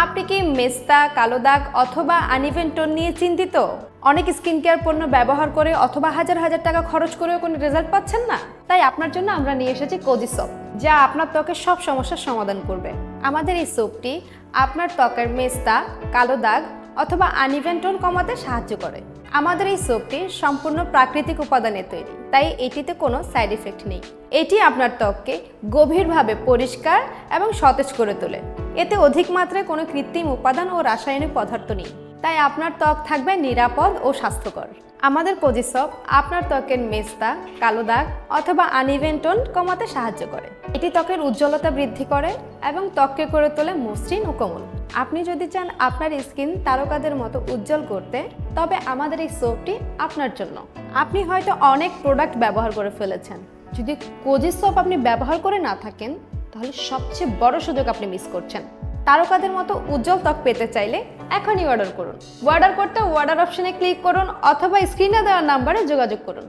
আপনি কি মেস্তা, কালো দাগ অথবা আনইভেন টোন নিয়ে চিন্তিত? অনেক স্কিন কেয়ার পণ্য ব্যবহার করে অথবা হাজার হাজার টাকা খরচ করেও কোনো রেজাল্ট পাচ্ছেন না? তাই আপনার জন্য আমরা নিয়ে এসেছি কোজি সোপ, যা আপনার ত্বকের সব সমস্যার সমাধান করবে। আমাদের এই সোপটি আপনার ত্বকের মেস্তা, কালো দাগ অথবা আনইভেন টোন কমাতে সাহায্য করে। আমাদের এই সোপটি সম্পূর্ণ প্রাকৃতিক উপাদানে তৈরি, তাই এটিতে কোনো সাইড ইফেক্ট নেই। এটি আপনার ত্বককে গভীরভাবে পরিষ্কার এবং সতেজ করে তোলে। এতে অধিক মাত্রায় কোনো কৃত্রিম উপাদান ও রাসায়নিক পদার্থ নেই, তাই আপনার ত্বক থাকবে নিরাপদ ও স্বাস্থ্যকর। আমাদের কোজি সোপ আপনার ত্বকের মেস্তা, কালো দাগ অথবা আনইভেন টোন কমাতে সাহায্য করে। এটি ত্বকের উজ্জ্বলতা বৃদ্ধি করে এবং ত্বককে করে তোলে মসৃণ ও কোমল। আপনি যদি চান আপনার স্কিন তারকাদের মতো উজ্জ্বল করতে, তবে আমাদের এই সোপটি আপনার জন্য। আপনি হয়তো অনেক প্রোডাক্ট ব্যবহার করে ফেলেছেন, যদি কোজি সোপ আপনি ব্যবহার করে না থাকেন, তাহলে সবচেয়ে বড় সুযোগ আপনি মিস করছেন। তারকাদের মতো উজ্জ্বল ত্বক পেতে চাইলে এখনই অর্ডার করুন। অর্ডার করতে অর্ডার অপশনে ক্লিক করুন অথবা স্ক্রিনে দেওয়া নাম্বারে যোগাযোগ করুন।